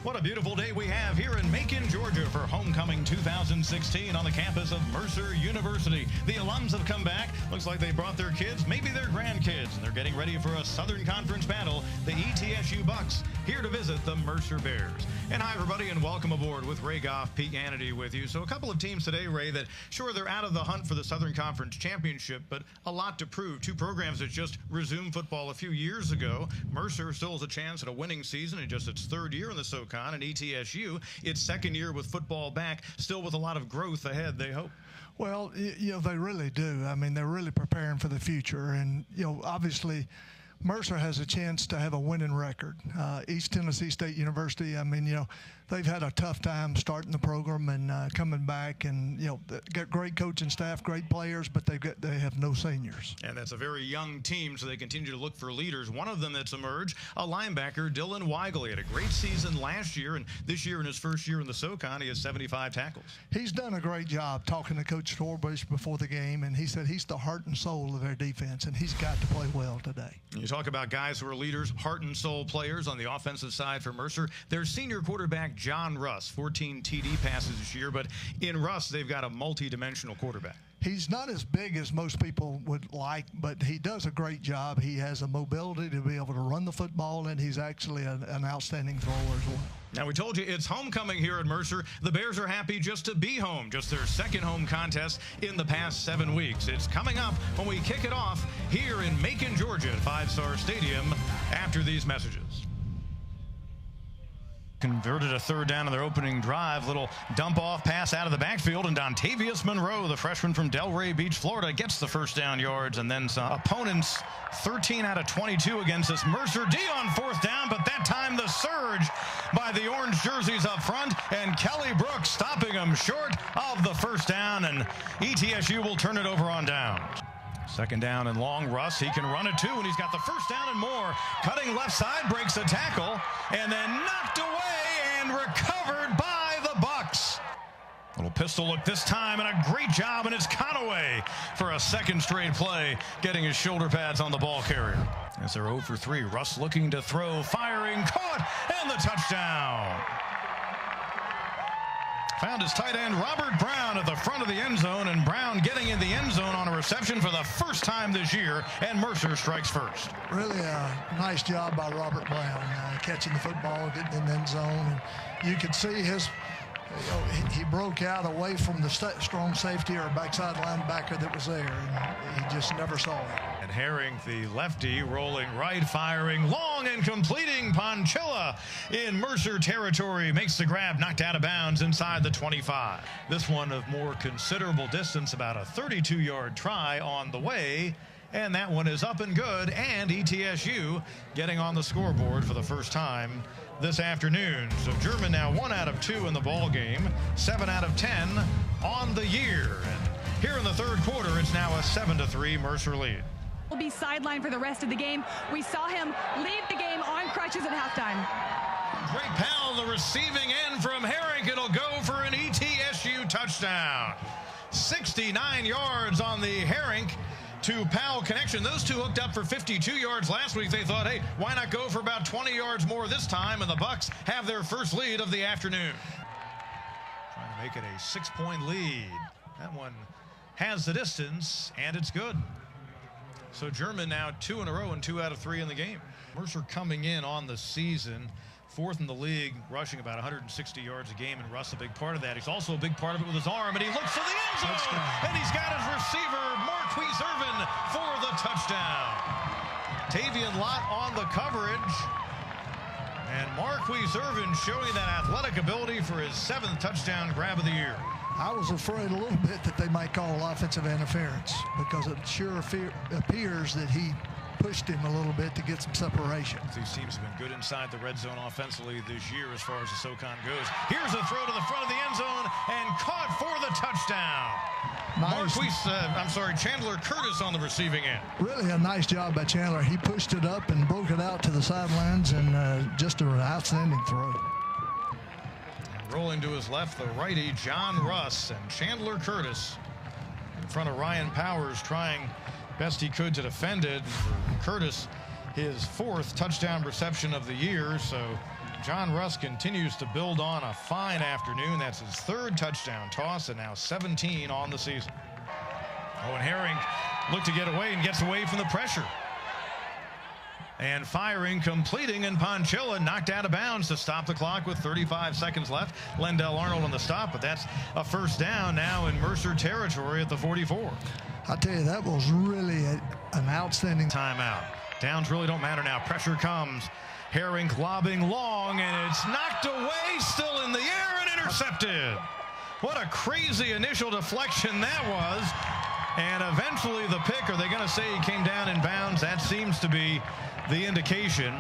What a beautiful day we have here in Macon, Georgia for Homecoming 2016 on the campus of Mercer University. The alums have come back. Looks like they brought their kids, maybe their grandkids, and they're getting ready for a Southern Conference battle. The ETSU Bucks here to visit the Mercer Bears. And hi, everybody, and welcome aboard with Ray Goff, Pete Hannity with you. So a couple of teams today, Ray, that sure, they're out of the hunt for the Southern Conference Championship, but a lot to prove. Two programs that just resumed football a few years ago. Mercer still has a chance at a winning season in just its third year in the SoCon, and ETSU, its second year with football back, still with a lot of growth ahead, they hope. Well, you know, they really do. I mean, they're really preparing for the future. And, you know, obviously, Mercer has a chance to have a winning record. East Tennessee State University, I mean, you know, they've had a tough time starting the program and coming back, and, you know, got great coaching staff, great players, but they have no seniors. And that's a very young team, so they continue to look for leaders. One of them that's emerged, a linebacker, Dylan Weigel. He had a great season last year, and this year in his first year in the SoCon, he has 75 tackles. He's done a great job talking to Coach Torbush before the game, and he said he's the heart and soul of their defense, and he's got to play well today. You talk about guys who are leaders, heart and soul players on the offensive side for Mercer. Their senior quarterback, John Russ, 14 TD passes this year, but in Russ, they've got a multi-dimensional quarterback. He's not as big as most people would like, but he does a great job. He has a mobility to be able to run the football, and he's actually an outstanding thrower as well. Now, we told you it's homecoming here at Mercer. The Bears are happy just to be home, just their second home contest in the past 7 weeks. It's coming up when we kick it off here in Macon, Georgia at Five Star Stadium after these messages. Converted a third down in their opening drive. Little dump-off pass out of the backfield, and Dontavius Monroe, the freshman from Delray Beach, Florida, gets the first down yards, and then some. Opponents 13 out of 22 against this Mercer D on fourth down, but that time the surge by the orange jerseys up front, and Kelly Brooks stopping them short of the first down, and ETSU will turn it over on down. Second down and long. Russ, he can run it too, and he's got the first down and more. Cutting left side, breaks a tackle, and then knocked away and recovered by the Bucks. Little pistol look this time, and a great job, and it's Conaway for a second straight play, getting his shoulder pads on the ball carrier. As they're 0 for 3, Russ looking to throw, firing, caught, and the touchdown. Found his tight end, Robert Brown, at the front of the end zone, and Brown getting in the end zone on a reception for the first time this year, and Mercer strikes first. Really a nice job by Robert Brown, catching the football, getting in the end zone. And you could see his, he broke out away from the strong safety or backside linebacker that was there, and he just never saw it. And Herring, the lefty, rolling right, firing long and completing. Ponchilla in Mercer territory makes the grab, knocked out of bounds inside the 25. This one of more considerable distance, about a 32-yard try on the way. And that one is up and good, and ETSU getting on the scoreboard for the first time this afternoon. So German now 1 out of 2 in the ball game, 7 out of 10 on the year. And here in the third quarter, it's now a 7-3 Mercer lead. Will be sidelined for the rest of the game. We saw him leave the game on crutches at halftime. Great Powell, the receiving end from Herring. It'll go for an ETSU touchdown. 69 yards on the Herring to Powell connection. Those two hooked up for 52 yards last week. They thought, hey, why not go for about 20 yards more this time? And the Bucks have their first lead of the afternoon. Trying to make it a 6-point lead. That one has the distance, and it's good. So German now 2 in a row and 2 out of 3 in the game. Mercer coming in on the season, 4th in the league, rushing about 160 yards a game, and Russ a big part of that. He's also a big part of it with his arm, and he looks for the end zone, and he's got his receiver, Marquise Irvin, for the touchdown. Tavian Lott on the coverage, and Marquise Irvin showing that athletic ability for his 7th touchdown grab of the year. I was afraid a little bit that they might call offensive interference, because it sure appears that he pushed him a little bit to get some separation. These teams have been good inside the red zone offensively this year as far as the SoCon goes. Here's a throw to the front of the end zone and caught for the touchdown. Nice. Chandler Curtis on the receiving end. Really a nice job by Chandler. He pushed it up and broke it out to the sidelines, and just an outstanding throw. Rolling to his left, the righty, John Russ, and Chandler Curtis in front of Ryan Powers, trying best he could to defend it. For Curtis, his 4th touchdown reception of the year, so John Russ continues to build on a fine afternoon. That's his third touchdown toss, and now 17 on the season. Owen Herring looked to get away and gets away from the pressure. And firing, completing, and Ponchilla knocked out of bounds to stop the clock with 35 seconds left. Lendell Arnold on the stop, but that's a first down now in Mercer territory at the 44. I tell you, that was really an outstanding timeout. Downs really don't matter now. Pressure comes. Herring lobbing long, and it's knocked away, still in the air, and intercepted. What a crazy initial deflection that was. And eventually the pick, are they going to say he came down in bounds? That seems to be the indication.